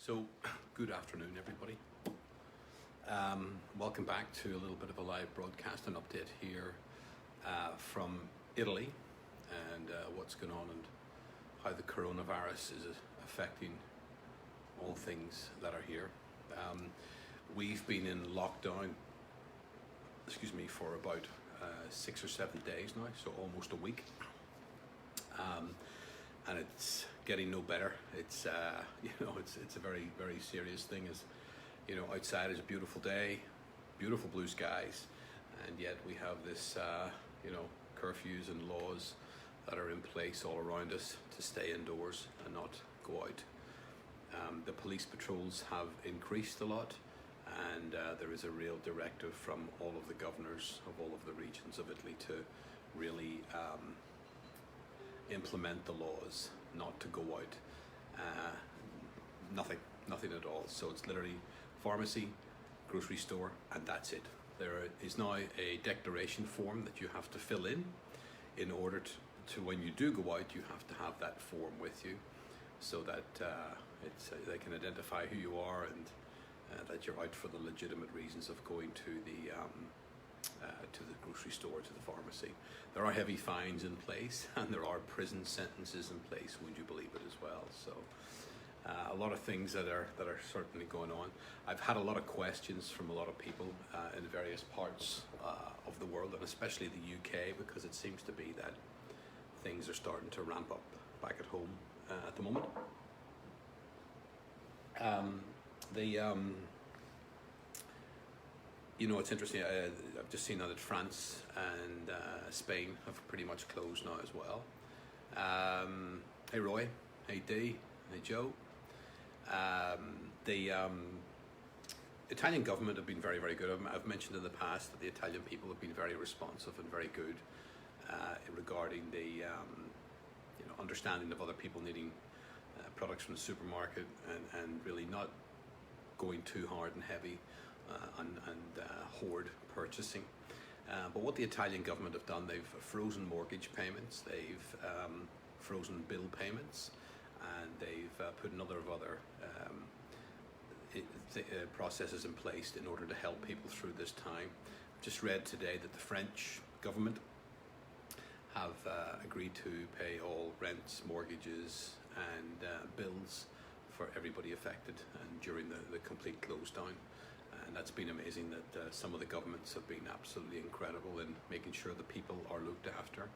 So, good afternoon, everybody. Welcome back to a little bit of a live broadcast and update here from Italy and what's going on and how the coronavirus is affecting all things that are here. We've been in lockdown, for about 6 or 7 days now, so almost a week. And it's getting no better. It's it's a very, very serious thing. As you know, outside is a beautiful day, beautiful blue skies, and yet we have this curfews and laws that are in place all around us to stay indoors and not go out. The police patrols have increased a lot, and there is a real directive from all of the governors of all of the regions of Italy to really implement the laws not to go out. Nothing at all. So it's literally pharmacy, grocery store, and that's it. There is now a declaration form that you have to fill in order to when you do go out, you have to have that form with you, so that they can identify who you are and that you're out for the legitimate reasons of going to the grocery store, to the pharmacy. There are heavy fines in place, and there are prison sentences in place, would you believe it, as well. So a lot of things that are certainly going on. I've had a lot of questions from a lot of people in various parts of the world, and especially the UK, because it seems to be that things are starting to ramp up back at home at the moment. It's interesting. I've just seen that France and Spain have pretty much closed now as well. Hey Roy, hey Dee, hey Joe. The Italian government have been very, very good. I've mentioned in the past that the Italian people have been very responsive and very good regarding the understanding of other people needing products from the supermarket, and really not going too hard and heavy and hoard purchasing. But what the Italian government have done, they've frozen mortgage payments, they've frozen bill payments, and they've put a number of other processes in place in order to help people through this time. Just read today that the French government have agreed to pay all rents, mortgages, and bills for everybody affected, and during the complete close down. And that's been amazing that some of the governments have been absolutely incredible in making sure the people are looked after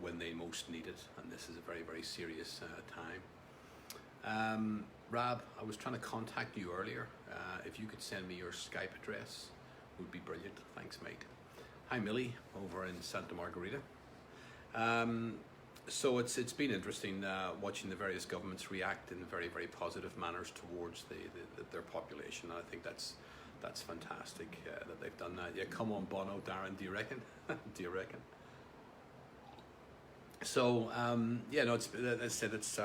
when they most need it, and this is a very, very serious time. Rab, I was trying to contact you earlier. If you could send me your Skype address, would be brilliant. Thanks, mate. Hi, Millie, over in Santa Margarita. So it's been interesting watching the various governments react in very, very positive manners towards their population. And I think that's fantastic that they've done that. Yeah, come on, Bono, Darren, do you reckon? Do you reckon? So as I said, it's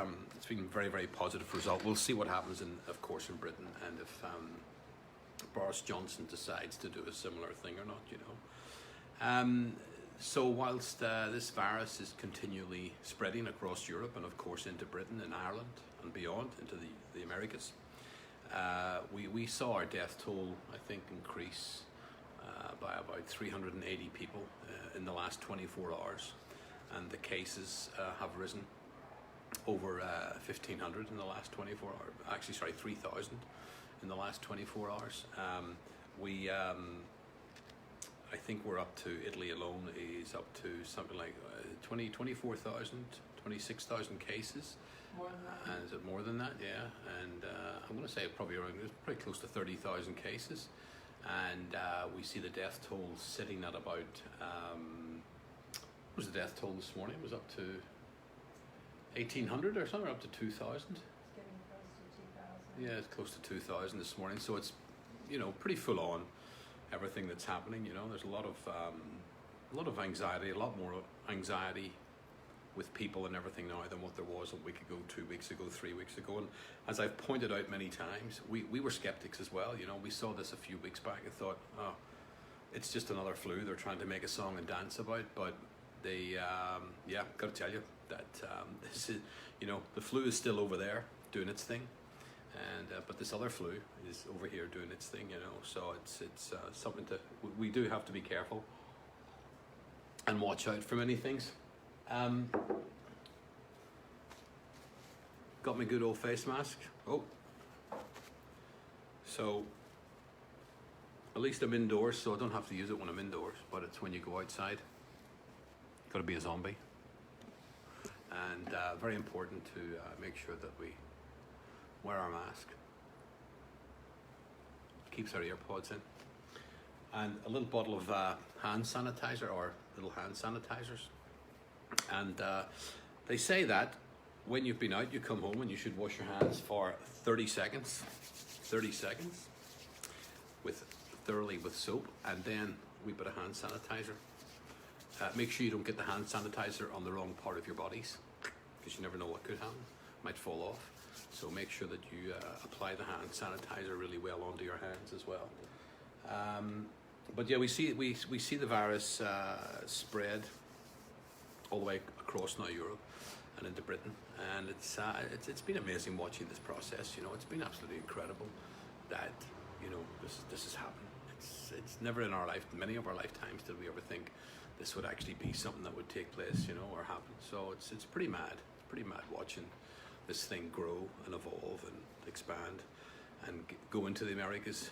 been a very, very positive result. We'll see what happens of course in Britain, and if Boris Johnson decides to do a similar thing or not, So whilst this virus is continually spreading across Europe and of course into Britain and Ireland and beyond into the Americas, we saw our death toll, I think, increase by about 380 people in the last 24 hours. And the cases have risen over 1,500 in the last 24 hours. Actually, sorry, 3,000 in the last 24 hours. I think we're up to, Italy alone is up to something like 24,000, 26,000 cases. More than that. And is it more than that? Yeah. And I'm going to say it's probably close to 30,000 cases. And we see the death toll sitting at about, what was the death toll this morning? It was up to 1,800 or something, or up to 2,000. It's getting close to 2,000. Yeah, it's close to 2,000 this morning. So it's, pretty full on. Everything that's happening, there's a lot of anxiety, a lot more anxiety with people and everything now than what there was a week ago, 2 weeks ago, 3 weeks ago. And as I've pointed out many times, we were skeptics as well. We saw this a few weeks back and thought, oh, it's just another flu they're trying to make a song and dance about. But they, got to tell you that this is, the flu is still over there doing its thing. and but this other flu is over here doing its thing, you know. So it's something to we do have to be careful and watch out for many things. Got my good old face mask. Oh, so at least I'm indoors, so I don't have to use it when I'm indoors. But it's when you go outside, got to be a zombie. And very important to make sure that we wear our mask. Keeps our earpods in. And a little bottle of hand sanitizer, or little hand sanitizers. And they say that when you've been out, you come home and you should wash your hands for 30 seconds. 30 seconds thoroughly with soap, and then a wee bit of hand sanitizer. Make sure you don't get the hand sanitizer on the wrong part of your bodies, because you never know what could happen. Might fall off. So make sure that you apply the hand sanitizer really well onto your hands as well. But yeah, we see the virus spread all the way across now Europe and into Britain, and it's been amazing watching this process. You know, it's been absolutely incredible that, you know, this has happened. It's never in many of our lifetimes did we ever think this would actually be something that would take place, you know, or happen. So it's pretty mad. It's pretty mad watching this thing grow and evolve and expand and go into the Americas.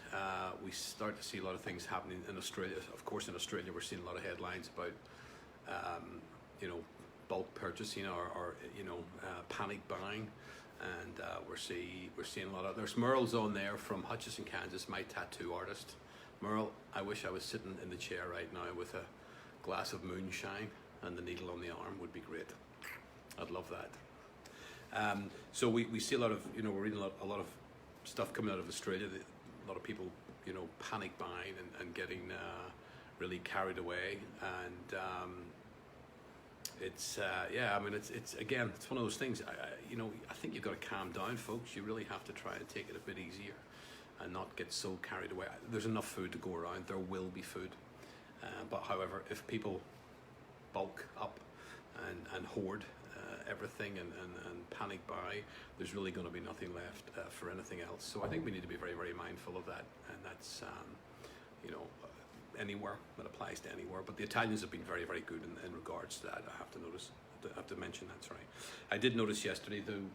We start to see a lot of things happening in Australia. Of course, in Australia, we're seeing a lot of headlines about, you know, bulk purchasing or you know, panic buying. And we're seeing a lot of, there's Merle's on there from Hutchinson, Kansas, my tattoo artist. Merle, I wish I was sitting in the chair right now with a glass of moonshine and the needle on the arm would be great. I'd love that. So we see a lot of, you know, we're reading a lot of stuff coming out of Australia. A lot of people, you know, panic buying and getting really carried away. And it's yeah, I mean, it's again, it's one of those things. You know, I think you've got to calm down, folks. You really have to try and take it a bit easier and not get so carried away. There's enough food to go around. There will be food, but however, if people bulk up and hoard everything and panic buy, there's really going to be nothing left for anything else. So I think we need to be very, very mindful of that, and that's you know, anywhere, that applies to anywhere. But the Italians have been very, very good in regards to that. I have to mention that. Sorry, I did notice yesterday though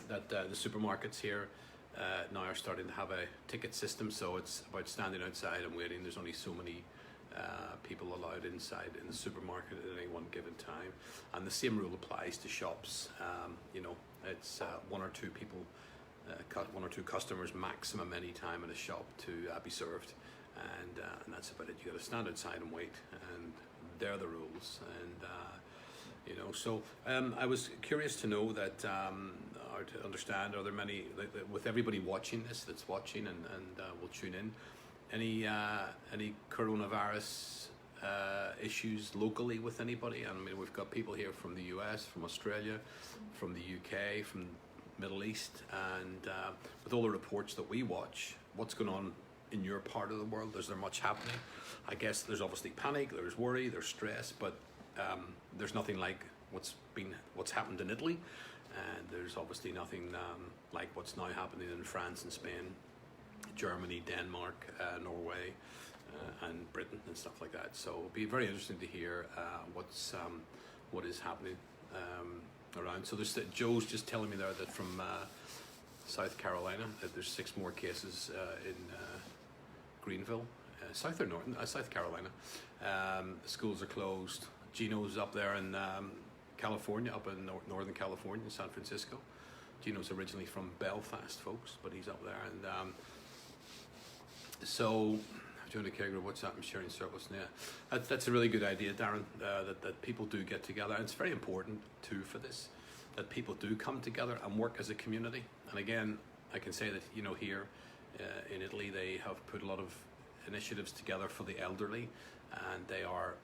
that the supermarkets here now are starting to have a ticket system. So it's about standing outside and waiting. There's only so many people allowed inside in the supermarket at any one given time, and the same rule applies to shops. You know, it's one or two people, one or two customers maximum any time in a shop to be served, and that's about it. You got to stand outside and wait, and they're the rules. And you know, so I was curious to know that, or to understand, are there many, with everybody watching this, that's watching and will tune in, any coronavirus issues locally with anybody? I mean, we've got people here from the US, from Australia, from the UK, from Middle East, and with all the reports that we watch, what's going on in your part of the world? Is there much happening? I guess there's obviously panic, there's worry, there's stress, but there's nothing like what's happened in Italy, and there's obviously nothing like what's now happening in France and Spain, Germany, Denmark, Norway, and Britain and stuff like that. So it'll be very interesting to hear what is happening around. So there's Joe's just telling me there that from South Carolina that there's 6 more cases in Greenville, South or North, South Carolina. The schools are closed. Gino's up there in California, up in Northern California, in San Francisco. Gino's originally from Belfast, folks, but he's up there. And so, join the caregiver, what's that? I'm sharing surplus. Yeah, that's a really good idea, Darren. That people do get together, and it's very important too for this, that people do come together and work as a community. And again, I can say that, you know, here in Italy, they have put a lot of initiatives together for the elderly, and they are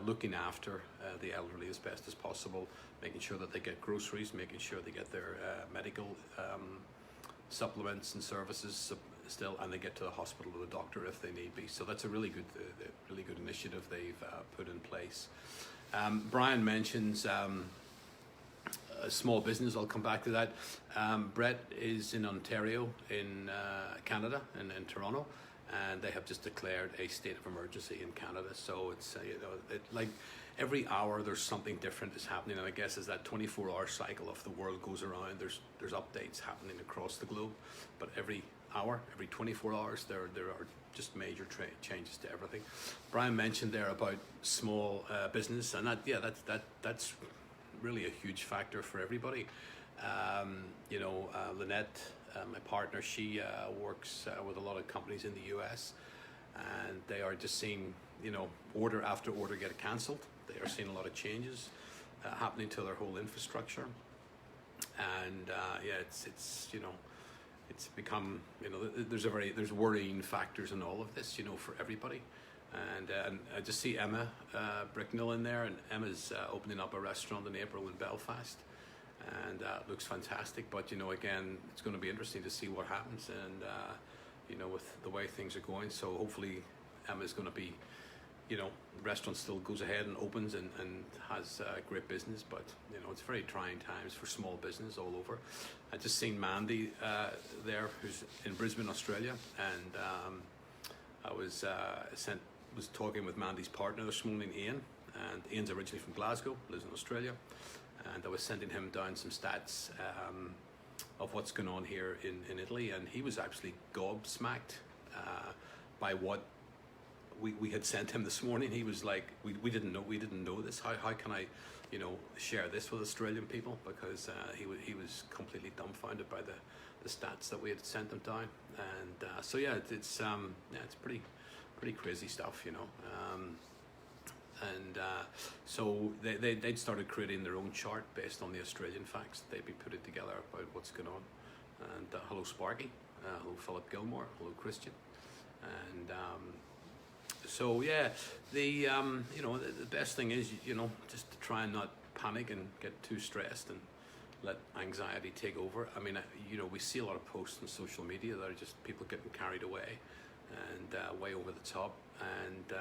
looking after the elderly as best as possible, making sure that they get groceries, making sure they get their medical supplements and services still, and they get to the hospital or the doctor if they need be. So that's a really good initiative they've put in place. Brian mentions a small business. I'll come back to that. Brett is in Ontario, in Canada, in Toronto, and they have just declared a state of emergency in Canada. So it's like every hour there's something different is happening, and I guess as that 24-hour cycle of the world goes around, there's updates happening across the globe. But every hour, every 24 hours, there are just major changes to everything. Brian mentioned there about small business, and that's really a huge factor for everybody. Lynette, my partner, she works with a lot of companies in the US, and they are just seeing, order after order get cancelled. They are seeing a lot of changes happening to their whole infrastructure, and it's become, there's worrying factors in all of this, for everybody. And I just see Emma Bricknell in there, and Emma's opening up a restaurant in April in Belfast, and it looks fantastic. But again, it's going to be interesting to see what happens, and with the way things are going. So hopefully Emma's going to be, the restaurant still goes ahead and opens and has great business, but it's very trying times for small business all over. I just seen Mandy there, who's in Brisbane, Australia, and I was talking with Mandy's partner this morning, Ian, and Ian's originally from Glasgow, lives in Australia, and I was sending him down some stats of what's going on here in Italy, and he was actually gobsmacked by what we had sent him this morning. He was like, we didn't know this. How can I, share this with Australian people? Because he was completely dumbfounded by the stats that we had sent him down. And it's pretty crazy stuff, so they'd started creating their own chart based on the Australian facts that they'd be putting together about what's going on. And hello Sparky, hello Philip Gilmore, hello Christian, and the best thing is just to try and not panic and get too stressed and let anxiety take over. I mean, we see a lot of posts on social media that are just people getting carried away and way over the top, and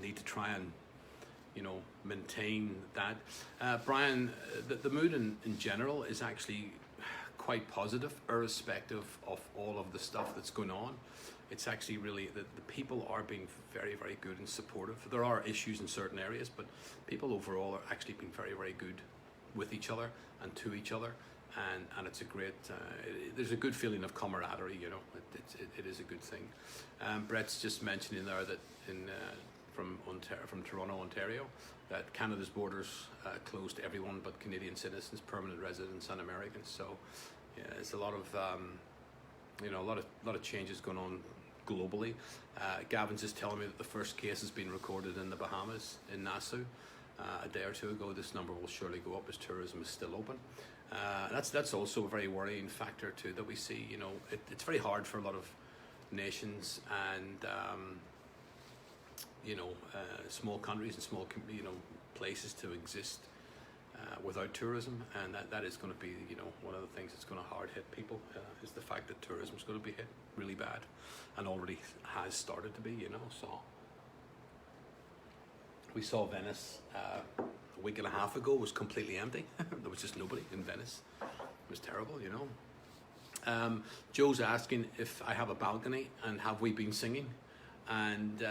need to try and maintain that. Brian, the mood in general is actually quite positive, irrespective of all of the stuff that's going on. It's actually really the people are being very, very good and supportive. There are issues in certain areas, but people overall are actually being very, very good with each other and to each other, and it's a great. There's a good feeling of camaraderie. It is a good thing. Brett's just mentioning there that from Toronto, Ontario, that Canada's borders closed to everyone but Canadian citizens, permanent residents, and Americans. So, yeah, it's a lot of a lot of changes going on globally. Gavin's just telling me that the first case has been recorded in the Bahamas, in Nassau, a day or two ago. This number will surely go up as tourism is still open. That's also a very worrying factor too that we see. It's very hard for a lot of nations and small countries and small places to exist without tourism, and that is going to be one of the things that's going to hard hit people, is the fact that tourism is going to be hit really bad, and already has started to be. So we saw Venice a week and a half ago was completely empty. There was just nobody in Venice. It was terrible. Joe's asking if I have a balcony and have we been singing, and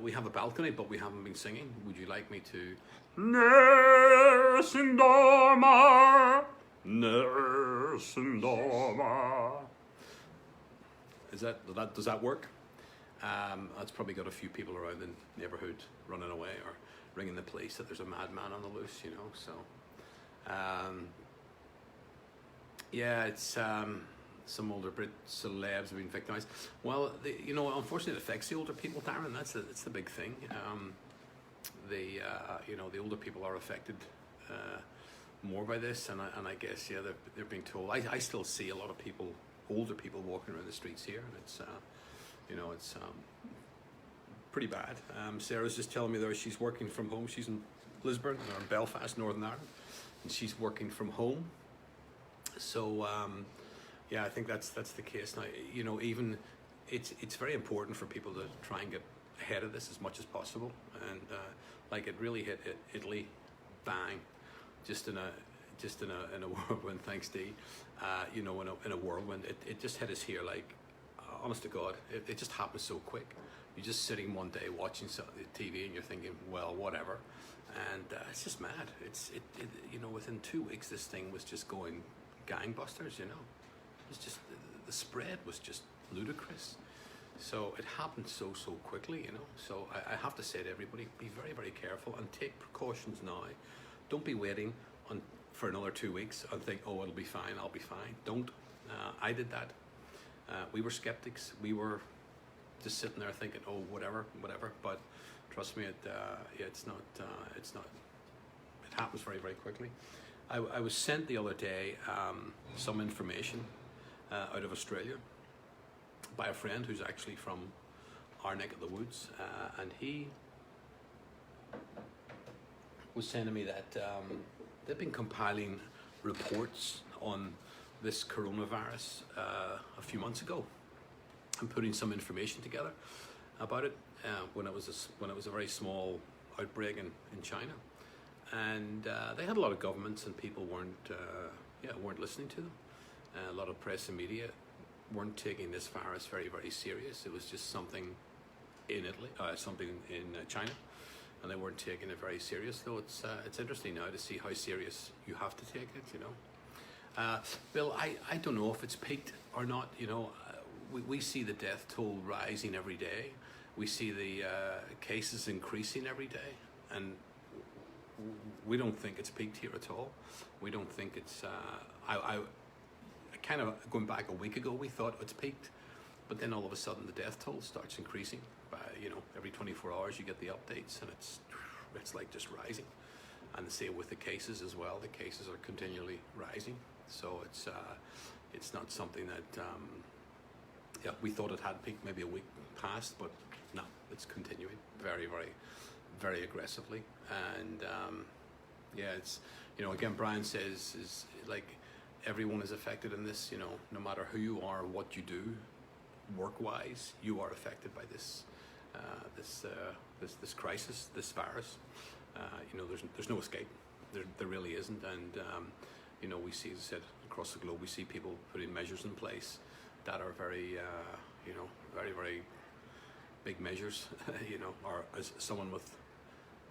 we have a balcony but we haven't been singing. Would you like me to? Nessun dorma, nessun dorma. Does that work? That's probably got a few people around the neighborhood running away or ringing the police that there's a madman on the loose, so it's some older Brit celebs have been victimized. Well, unfortunately it affects the older people, Darren. That's the big thing. The older people are affected more by this, and I guess they're being told. I still see a lot of older people walking around the streets here, and it's pretty bad. Sarah's just telling me there she's working from home. She's in Lisburn or in Belfast, Northern Ireland, and she's working from home. So I think that's the case now. Even it's very important for people to try and get ahead of this as much as possible, and it really hit Italy, bang, just in just in a whirlwind. Thanks, Dee. You know, in a whirlwind, it just hit us here. Like, honest to God, it just happened so quick. You're just sitting one day watching TV and you're thinking, well, whatever, and it's just mad. You know, within 2 weeks, this thing was just going gangbusters. You know, it's just the spread was just ludicrous. So it happened so quickly, you know. So I have to say to everybody, be very, very careful and take precautions now. Don't be waiting for another 2 weeks and think, oh, it'll be fine, I'll be fine. Don't. I did that. We were skeptics. We were just sitting there thinking, oh, whatever. But trust me, it's not. It happens very, very quickly. I was sent the other day some information out of Australia by a friend who's actually from our neck of the woods, and he was saying to me that they've been compiling reports on this coronavirus a few months ago and putting some information together about it when it was a very small outbreak in China, and they had a lot of governments and people weren't listening to them. A lot of press and media weren't taking this virus very, very serious. It was just something in Italy, something in China, and they weren't taking it very serious. So it's interesting now to see how serious you have to take it. You know, Bill, I don't know if it's peaked or not. You know, we see the death toll rising every day. We see the cases increasing every day, and we don't think it's peaked here at all. We don't think it's. I kind of going back a week ago, we thought it's peaked, but then all of a sudden the death toll starts increasing. You know, every 24 hours you get the updates, and it's like just rising. And the same with the cases as well. The cases are continually rising. So it's not something that we thought it had peaked maybe a week past, but no, it's continuing very, very, very aggressively. And it's, you know, again, Brian says is like everyone is affected in this. You know, no matter who you are, what you do, work-wise, you are affected by this this crisis, this virus. You know, there's no escape. There really isn't. And you know, we see, as I said, across the globe, we see people putting measures in place that are very, you know, very, very big measures. You know, or as someone with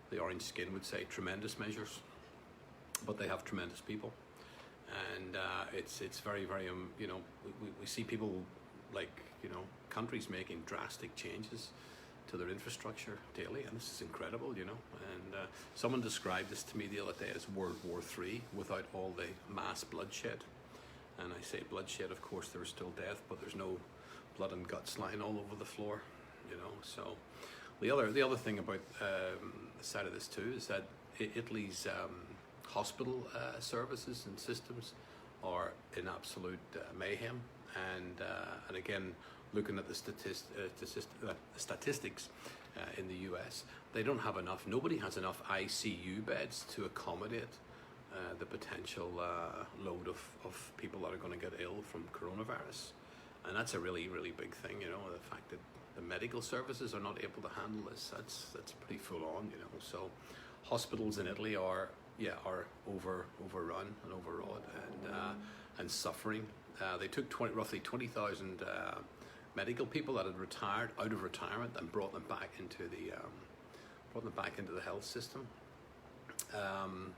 the orange skin would say, tremendous measures. But they have tremendous people, and it's very, very you know, we see people like, you know, countries making drastic changes to their infrastructure daily, and this is incredible, you know. And someone described this to me the other day as World War III without all the mass bloodshed. And I say bloodshed, of course there is still death, but there's no blood and guts lying all over the floor, you know. So the other thing about the side of this too is that Italy's hospital services and systems are in absolute mayhem. And again, looking at the statistics in the US, they don't have enough. Nobody has enough ICU beds to accommodate the potential load of people that are going to get ill from coronavirus, and that's a really, really big thing. You know, the fact that the medical services are not able to handle this, that's pretty full on. You know, so hospitals in Italy are overrun and overawed and suffering. They took roughly 20,000 medical people that had retired out of retirement and brought them back into the health system. And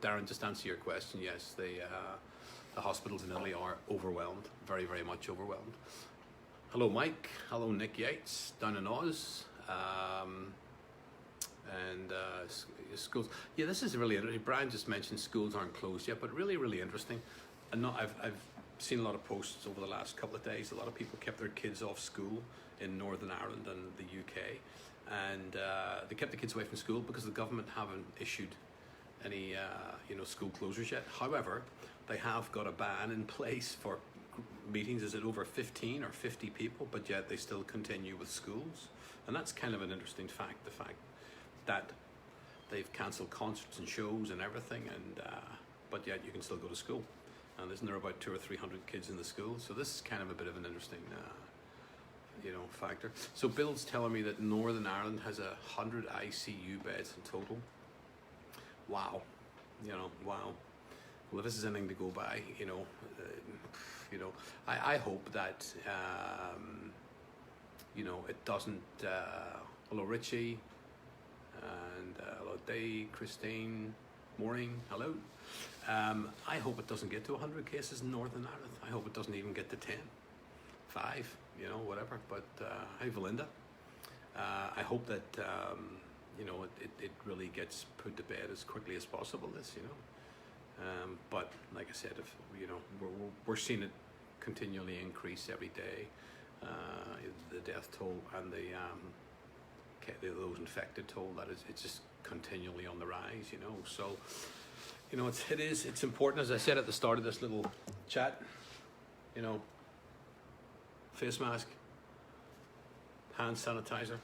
Darren, just to answer your question, yes, the hospitals in Italy are overwhelmed, very, very much overwhelmed. Hello, Mike. Hello, Nick Yates down in Oz. And schools. Yeah, this is really interesting. Brian just mentioned schools aren't closed yet, but really, really interesting. And I've seen a lot of posts over the last couple of days. A lot of people kept their kids off school in Northern Ireland and the UK, and they kept the kids away from school because the government haven't issued any school closures yet. However, they have got a ban in place for meetings. Is it over 15 or 50 people? But yet they still continue with schools, and that's kind of an interesting fact. The fact that they've cancelled concerts and shows and everything, and but yet you can still go to school. And isn't there about 200 or 300 kids in the school? So this is kind of a bit of an interesting, factor. So Bill's telling me that Northern Ireland has 100 ICU beds in total. Wow, wow. well, if this is anything to go by, I hope that it doesn't. Hello, Richie, and hello, Day, Christine, Maureen, hello. I hope it doesn't get to 100 cases in Northern Ireland. I hope it doesn't even get to 10, 5, whatever. But hi, Valinda. I hope that it really gets put to bed as quickly as possible. But like I said, if we're seeing it continually increase every day, the death toll and those infected toll, it's just continually on the rise. So it's important, as I said at the start of this little chat. Face mask, hand sanitizer,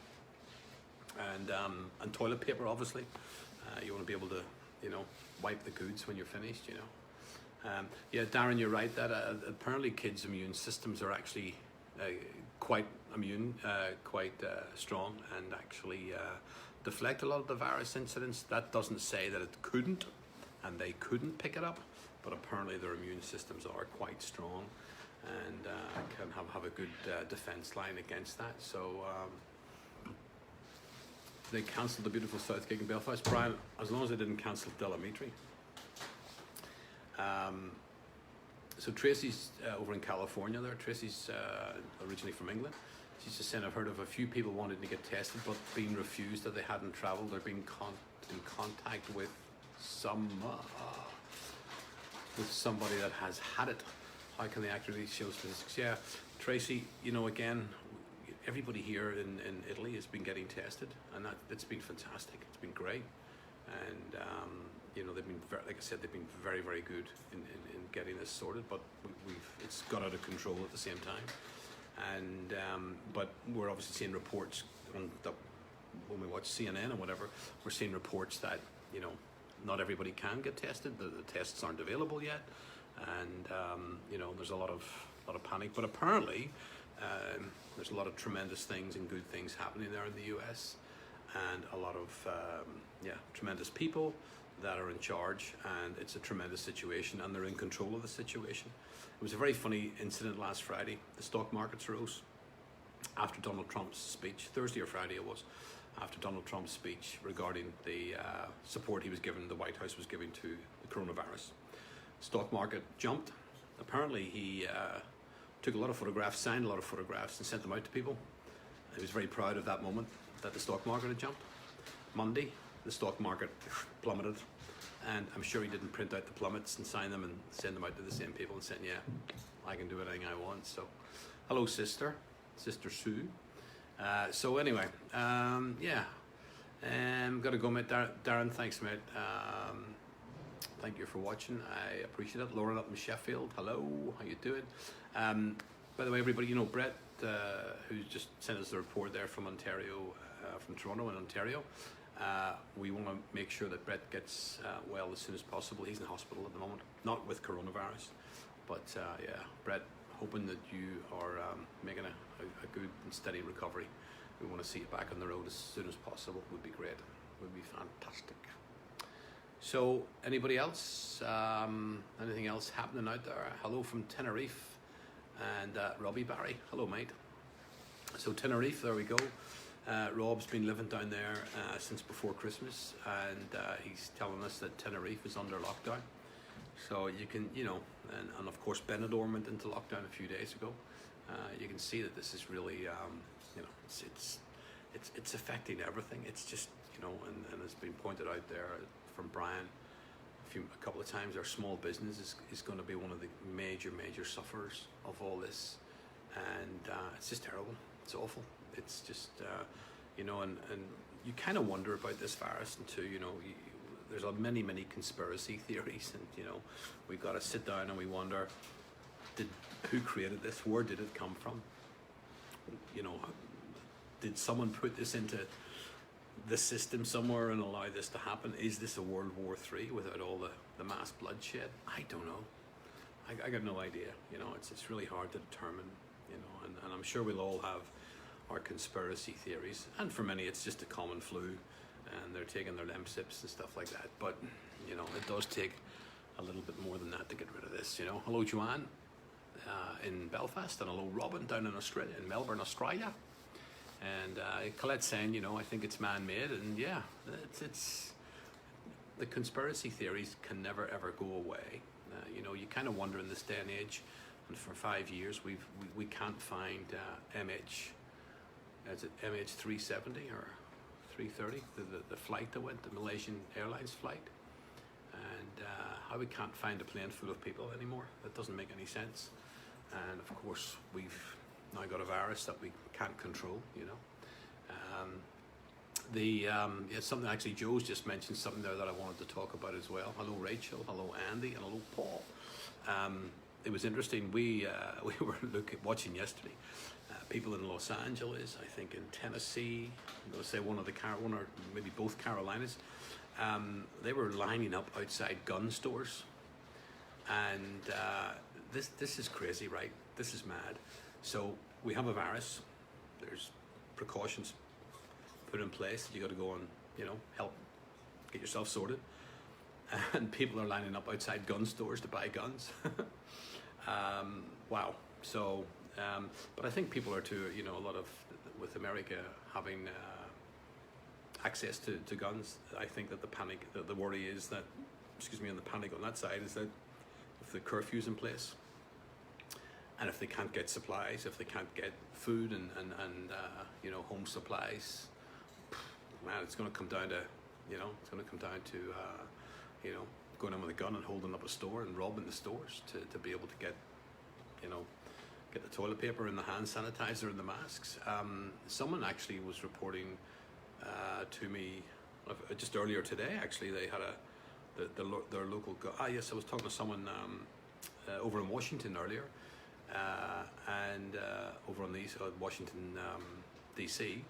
and toilet paper. Obviously, you want to be able to wipe the goods when you're finished. Yeah, Darren, you're right that apparently kids' immune systems are actually quite immune, quite strong, and actually deflect a lot of the virus incidents. That doesn't say that it couldn't, and they couldn't pick it up, but apparently their immune systems are quite strong, and can have a good defense line against that. So they cancelled the beautiful South gig in Belfast, Brian, as long as they didn't cancel Delamitri. So Tracy's over in California there. Tracy's originally from England. She's just saying, I've heard of a few people wanting to get tested but being refused that they hadn't travelled. They're being in contact with somebody that has had it. How can they accurately show statistics? Yeah, Tracy, again, everybody here in Italy has been getting tested, and it's been fantastic. It's been great, and they've been like I said, they've been very, very good in getting this sorted. But it's got out of control at the same time, and but we're obviously seeing reports when we watch CNN or whatever. We're seeing reports that not everybody can get tested. The tests aren't available yet, and there's a lot of panic. But apparently, there's a lot of tremendous things and good things happening there in the US, and a lot of tremendous people that are in charge, and it's a tremendous situation, and they're in control of the situation. It was a very funny incident last Friday. The stock markets rose after Donald Trump's speech, Thursday or Friday it was, after Donald Trump's speech regarding the support the White House was giving to the coronavirus. Stock market jumped. Apparently he took a lot of photographs, signed a lot of photographs, and sent them out to people. He was very proud of that moment, that the stock market had jumped. Monday, the stock market plummeted, and I'm sure he didn't print out the plummets and sign them and send them out to the same people and saying, yeah, I can do anything I want. So, hello, Sister Sue. So anyway, gotta go, mate. Darren, thanks, mate. Thank you for watching. I appreciate it. Lauren up in Sheffield, hello, how you doing? By the way, everybody, Brett, who's just sent us the report there from Ontario, from Toronto in Ontario. We want to make sure that Brett gets well as soon as possible. He's in hospital at the moment, not with coronavirus, but Brett, hoping that you are making a good and steady recovery. We want to see you back on the road as soon as possible. Would be great. Would be fantastic. So, anybody else? Anything else happening out there? Hello from Tenerife, and Robbie Barry. Hello, mate. So Tenerife, there we go. Rob's been living down there since before Christmas, and he's telling us that Tenerife is under lockdown. So you can, and of course Benidorm went into lockdown a few days ago. You can see that this is really, it's affecting everything. It's just, and it's been pointed out there from Brian a couple of times, our small business is going to be one of the major sufferers of all this, and it's just terrible. It's awful. It's just, and you kind of wonder about this virus, and too, there's many conspiracy theories, and we've got to sit down and we wonder, who created this? Where did it come from? Did someone put this into the system somewhere and allow this to happen? Is this a World War III without all the mass bloodshed? I don't know. I got no idea. It's really hard to determine. And I'm sure we'll all have our conspiracy theories, and for many it's just a common flu, and they're taking their Lemsips and stuff like that. But it does take a little bit more than that to get rid of this, you know. Hello, Joanne, in Belfast, and hello, Robin, down in Australia, in Melbourne, Australia. And Colette's saying, you know, I think it's man-made, and yeah, it's the conspiracy theories can never ever go away. You know, you kind of wonder in this day and age, and for 5 years we can't find is it MH370 or 330, the flight that went, the Malaysian Airlines flight, and how we can't find a plane full of people anymore. That doesn't make any sense. And of course we've now got a virus that we can't control, you know. It's something actually Joe's just mentioned something there that I wanted to talk about as well. Hello Rachel, hello Andy, and hello Paul. It was interesting. We were watching yesterday. People in Los Angeles, I think in Tennessee, let's say one or maybe both Carolinas, they were lining up outside gun stores, and this is crazy, right? This is mad. So we have a virus. There's precautions put in place. You got to go and, you know, help get yourself sorted. And people are lining up outside gun stores to buy guns. Wow. So, but I think people are too, you know, a lot of, with America having access to guns, I think that the worry is that, and the panic on that side is that if the curfew's in place, and if they can't get supplies, if they can't get food and you know, home supplies, man, it's going to come down to, you know, you know, going in with a gun and holding up a store and robbing the stores to be able to get, you know, get the toilet paper and the hand sanitizer and the masks. Someone actually was reporting to me just earlier today. Actually, they had their local. Yes, I was talking to someone over in Washington earlier. And over on the east, Washington, D.C.,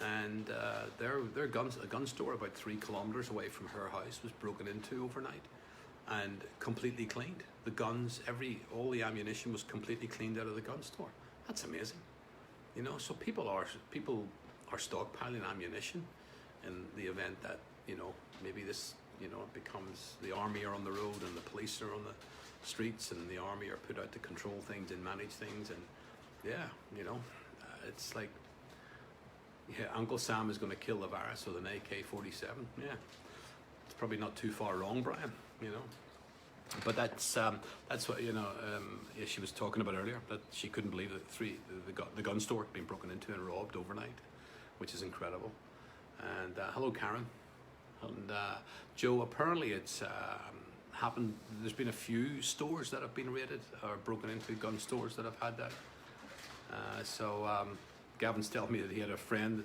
and a gun store about 3 kilometers away from her house was broken into overnight, and completely cleaned. The guns, all the ammunition was completely cleaned out of the gun store. That's amazing, you know. So people are stockpiling ammunition in the event that, you know, maybe this, you know, it becomes the army are on the road and the police are on the streets, and the army are put out to control things and manage things. And yeah, you know, it's like, yeah, Uncle Sam is going to kill the virus with an AK-47. Yeah, it's probably not too far wrong, Brian, you know. But that's what, you know, yeah, she was talking about earlier, that she couldn't believe that the gun store had been broken into and robbed overnight, which is incredible. And hello Karen, and Joe, apparently it's happened. There's been a few stores that have been raided or broken into, gun stores that have had that. So Gavin's telling me that he had a friend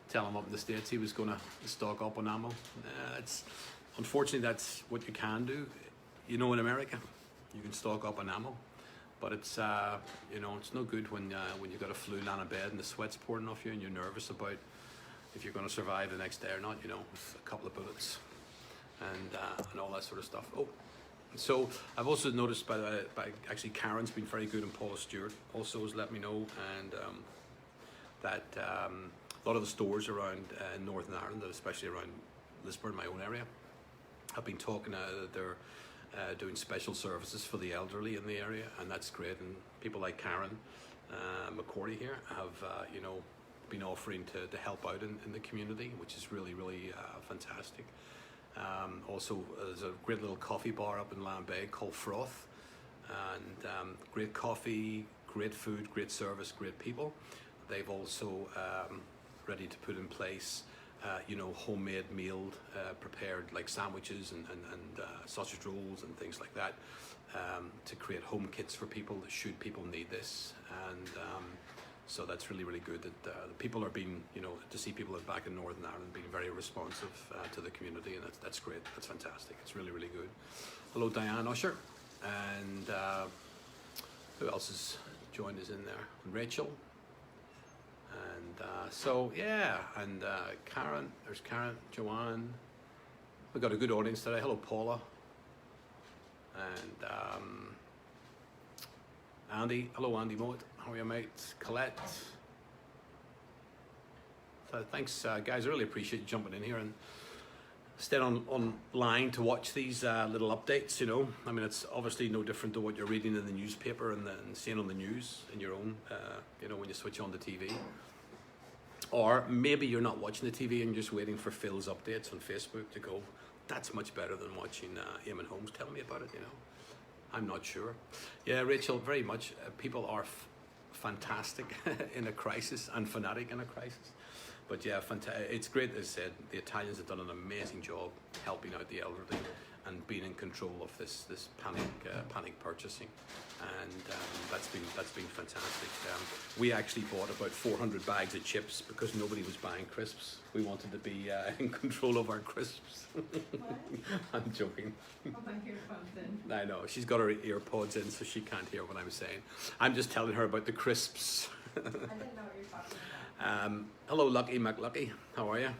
tell him up in the States he was going to stock up on ammo. Unfortunately, that's what you can do. You know, in America, you can stock up on ammo, but it's you know, it's no good when you've got a flu lying in bed and the sweat's pouring off you and you're nervous about if you're going to survive the next day or not. You know, with a couple of bullets and all that sort of stuff. Oh. So I've also noticed by actually Karen's been very good, and Paula Stewart also has let me know, and that a lot of the stores around Northern Ireland, especially around Lisburn, my own area, have been talking. They're doing special services for the elderly in the area, and that's great. And people like Karen McCordy here have you know, been offering to help out in the community, which is really fantastic. Also, there's a great little coffee bar up in Land Bay called Froth, and great coffee, great food, great service, great people. They've also ready to put in place, you know, homemade mealed, prepared like sandwiches and sausage rolls and things like that, to create home kits for people should people need this. And so that's really good that the people are being, you know, to see people back in Northern Ireland being very responsive to the community, and that's great. That's fantastic. It's really good. Hello Diane Usher, and who else has joined us in there? Rachel, and so yeah, and Karen. There's Karen, Joanne. We've got a good audience today. Hello Paula, and Andy. Hello Andy Mowat. How are you, mate? Colette. So thanks, guys. I really appreciate you jumping in here. And staying online to watch these little updates. You know, I mean, it's obviously no different to what you're reading in the newspaper and then seeing on the news in your own. You know, when you switch on the TV. Or maybe you're not watching the TV and you're just waiting for Phil's updates on Facebook to go, that's much better than watching Eamon Holmes tell me about it, you know. I'm not sure. Yeah, Rachel, very much. People are fantastic in a crisis and fanatic in a crisis. But yeah, it's great, as I said, the Italians have done an amazing job helping out the elderly and being in control of this panic purchasing, and that's been fantastic. We actually bought about 400 bags of chips because nobody was buying crisps. We wanted to be in control of our crisps. What? I'm joking. Oh, my earphones in. I know, she's got her earpods in so she can't hear what I'm saying. I'm just telling her about the crisps. I didn't know what you were talking about. Hello, Lucky McLucky. How are you?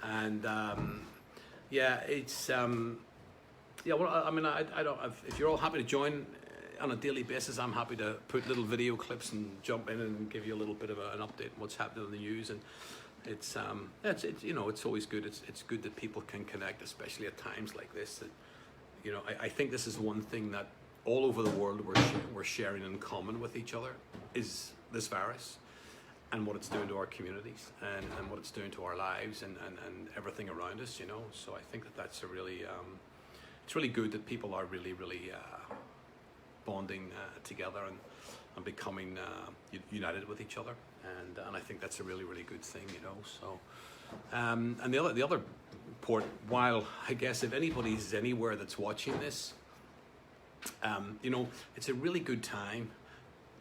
And yeah, it's yeah. Well, I mean, I don't. If you're all happy to join on a daily basis, I'm happy to put little video clips and jump in and give you a little bit of an update on what's happening in the news. And it's you know, it's always good. It's good that people can connect, especially at times like this. That, you know, I think this is one thing that all over the world we're sharing in common with each other is this virus and what it's doing to our communities and what it's doing to our lives and everything around us, you know. So I think that's a really, it's really good that people are really bonding together and becoming united with each other, and I think that's a really good thing, you know. So and the other part, while I guess if anybody's anywhere that's watching this, you know, it's a really good time.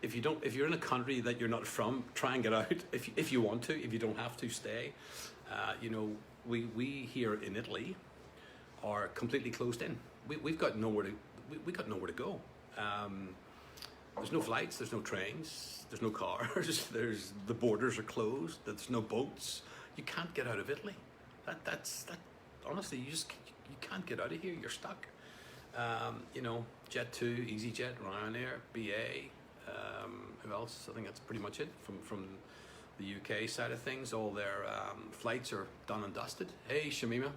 If you're in a country that you're not from, try and get out. If you want to, if you don't have to, stay. You know, we here in Italy are completely closed in. We've got nowhere to go. There's no flights, there's no trains, there's no cars. There's the borders are closed. There's no boats. You can't get out of Italy. That honestly, you can't get out of here. You're stuck. You know, Jet2, EasyJet, Ryanair, BA. Who else? I think that's pretty much it from the UK side of things. All their flights are done and dusted. Hey, Shamima.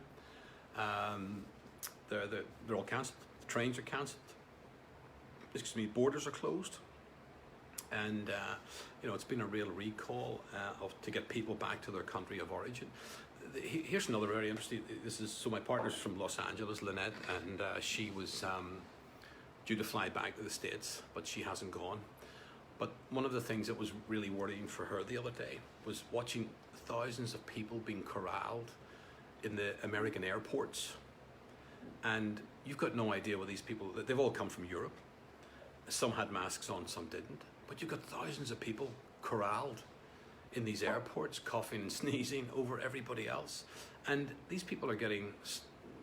They're all cancelled. The trains are cancelled. Excuse me, borders are closed. And you know, it's been a real recall to get people back to their country of origin. Here's another very interesting. So my partner's from Los Angeles, Lynette, and she was due to fly back to the States, but she hasn't gone. But one of the things that was really worrying for her the other day was watching thousands of people being corralled in the American airports. And you've got no idea what these people, they've all come from Europe. Some had masks on, some didn't. But you've got thousands of people corralled in these airports, coughing and sneezing over everybody else. And these people are getting,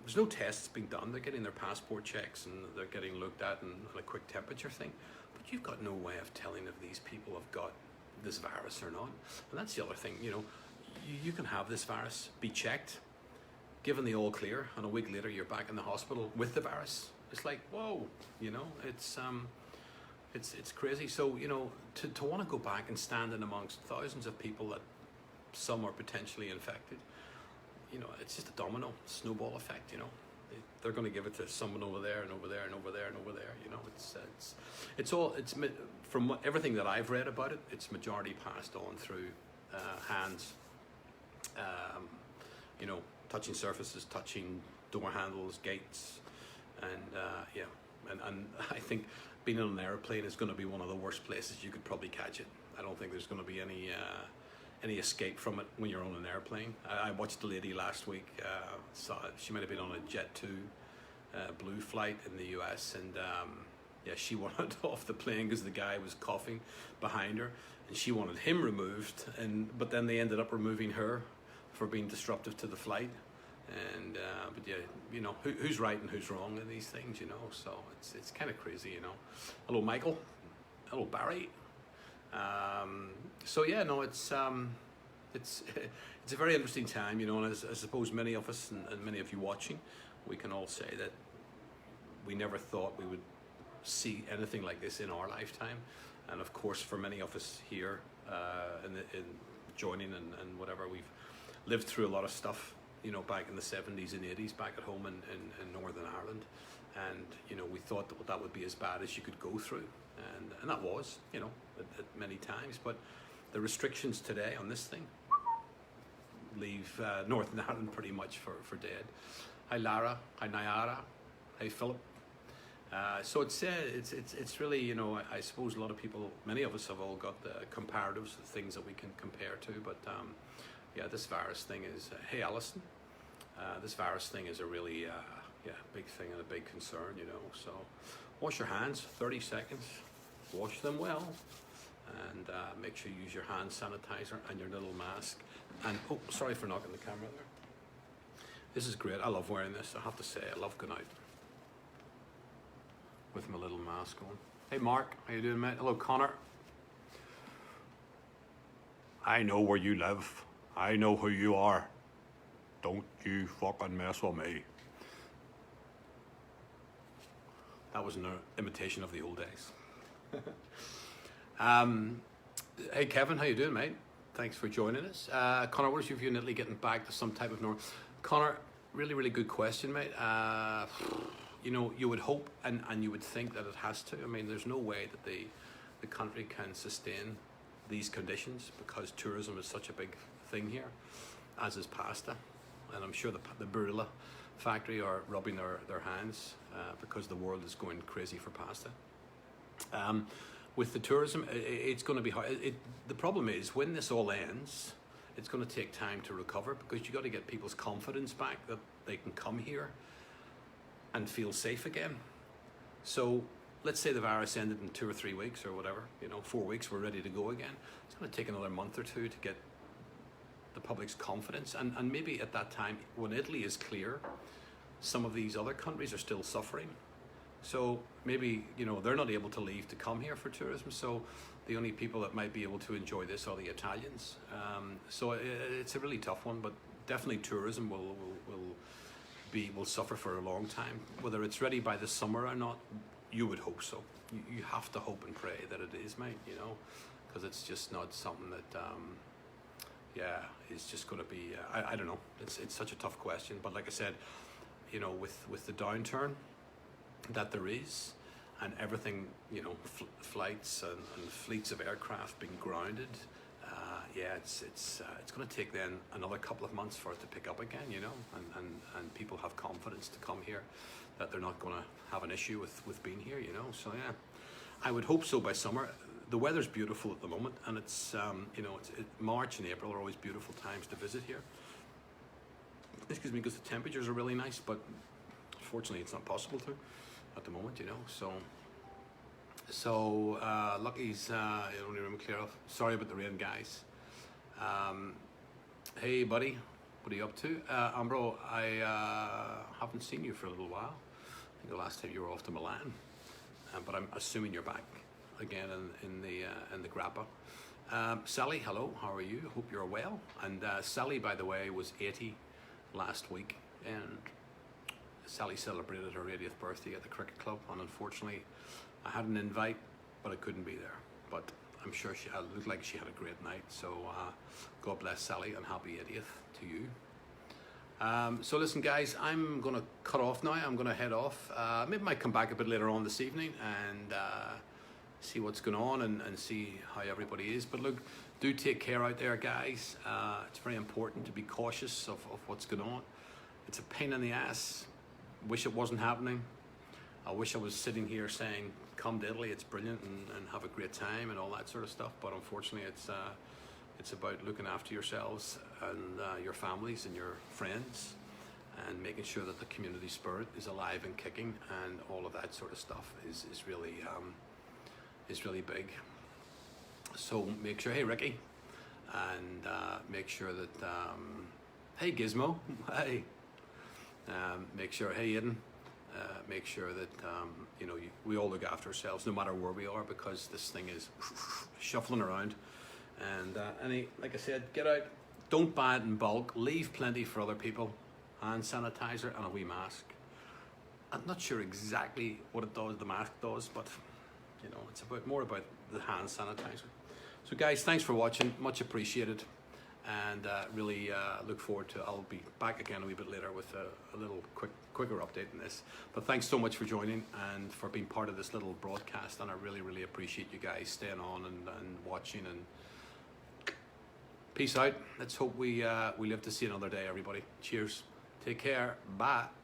there's no tests being done. They're getting their passport checks and they're getting looked at and a quick temperature thing. But you've got no way of telling if these people have got this virus or not. And that's the other thing, you know, you can have this virus, be checked, given the all clear, and a week later you're back in the hospital with the virus. It's like, whoa, you know, it's crazy. So, you know, to want to go back and stand in amongst thousands of people that some are potentially infected, you know, it's just a domino, snowball effect, you know. They're going to give it to someone over there and over there and over there and over there, you know. It's from everything that I've read about it, it's majority passed on through hands, you know, touching surfaces, touching door handles, gates, and yeah, and I think being on an airplane is going to be one of the worst places you could probably catch it. I don't think there's going to be any escape from it when you're on an airplane. I watched a lady last week, she might have been on a Jet2 Blue flight in the US, and yeah, she wanted off the plane because the guy was coughing behind her, and she wanted him removed, but then they ended up removing her for being disruptive to the flight. And but yeah, you know, who's right and who's wrong in these things, you know. So it's kind of crazy, you know. Hello, Michael. Hello, Barry. So yeah, no, it's a very interesting time, you know. And I suppose many of us and many of you watching, we can all say that we never thought we would see anything like this in our lifetime. And of course, for many of us here in joining and whatever, we've lived through a lot of stuff you know, back in the 70s and 80s, back at home in Northern Ireland. And, you know, we thought that would be as bad as you could go through. And that was, you know, at many times. But the restrictions today on this thing leave Northern Ireland pretty much for dead. Hi Lara, hi Nyara, hi Philip. So it's really, you know, I suppose a lot of people, many of us have all got the comparatives, the things that we can compare to, but yeah, this virus thing is, hey Alison, this virus thing is a really, big thing and a big concern, you know, so wash your hands, 30 seconds, wash them well, and make sure you use your hand sanitizer and your little mask, and, oh, sorry for knocking the camera there. This is great, I love wearing this, I have to say, I love going out with my little mask on. Hey Mark, how you doing, mate? Hello Connor. I know where you live. I know who you are. Don't you fucking mess with me. That was an imitation of the old days. Hey Kevin, how you doing, mate? Thanks for joining us. Connor, what is your view on Italy getting back to some type of norm? Connor, really, really good question, mate. You know, you would hope and you would think that it has to. I mean, there's no way that the country can sustain these conditions because tourism is such a big thing here, as is pasta. And I'm sure the Barilla factory are rubbing their hands because the world is going crazy for pasta. With the tourism, it's going to be hard. The problem is when this all ends, it's going to take time to recover because you've got to get people's confidence back that they can come here and feel safe again. So let's say the virus ended in 2 or 3 weeks or whatever, you know, 4 weeks, we're ready to go again. It's going to take another month or two to get the public's confidence. And maybe at that time, when Italy is clear, some of these other countries are still suffering. So maybe, you know, they're not able to leave to come here for tourism. So the only people that might be able to enjoy this are the Italians. So it's a really tough one, but definitely tourism will suffer for a long time. Whether it's ready by the summer or not, you would hope so. You have to hope and pray that it is, mate, you know, because it's just not something that, it's just going to be, I don't know. It's such a tough question. But like I said, you know, with the downturn that there is, and everything, you know, flights and fleets of aircraft being grounded, it's going to take then another couple of months for it to pick up again, you know, and people have confidence to come here, that they're not going to have an issue with being here, you know. So yeah, I would hope so by summer. The weather's beautiful at the moment, and it's you know, March and April are always beautiful times to visit here. Excuse me, because the temperatures are really nice, but unfortunately it's not possible to at the moment, you know. So Lucky's only room clear off. Sorry about the rain, guys. Hey buddy, what are you up to? Ambro, I haven't seen you for a little while. I think the last time you were off to Milan, but I'm assuming you're back again in the Grappa. Sally, hello, how are you? Hope you're well. And Sally, by the way, was 80 last week, and Sally celebrated her 80th birthday at the cricket club, and unfortunately I had an invite, but I couldn't be there. But I'm sure she looked like she had a great night. So God bless Sally and happy 80th to you. So listen, guys, I'm going to cut off now. I'm going to head off. Maybe I might come back a bit later on this evening and see what's going on and see how everybody is. But look, do take care out there, guys. It's very important to be cautious of what's going on. It's a pain in the ass. Wish it wasn't happening. I wish I was sitting here saying, come to Italy, it's brilliant, and have a great time and all that sort of stuff. But unfortunately, it's about looking after yourselves and your families and your friends, and making sure that the community spirit is alive and kicking, and all of that sort of stuff is really big. So make sure, hey Ricky, and make sure that, hey Gizmo, hey, make sure, hey Eden, make sure that you know, we all look after ourselves no matter where we are, because this thing is shuffling around. And like I said, get out, don't buy it in bulk, leave plenty for other people, hand sanitizer and a wee mask. I'm not sure exactly what it does, the mask does, but you know, it's more about the hand sanitizer. So guys, thanks for watching, much appreciated. and really look forward to. I'll be back again a wee bit later with a little quicker update on this. But thanks so much for joining and for being part of this little broadcast, and I really appreciate you guys staying on and watching. And peace out. Let's hope we live to see another day, everybody. Cheers. Take care. Bye.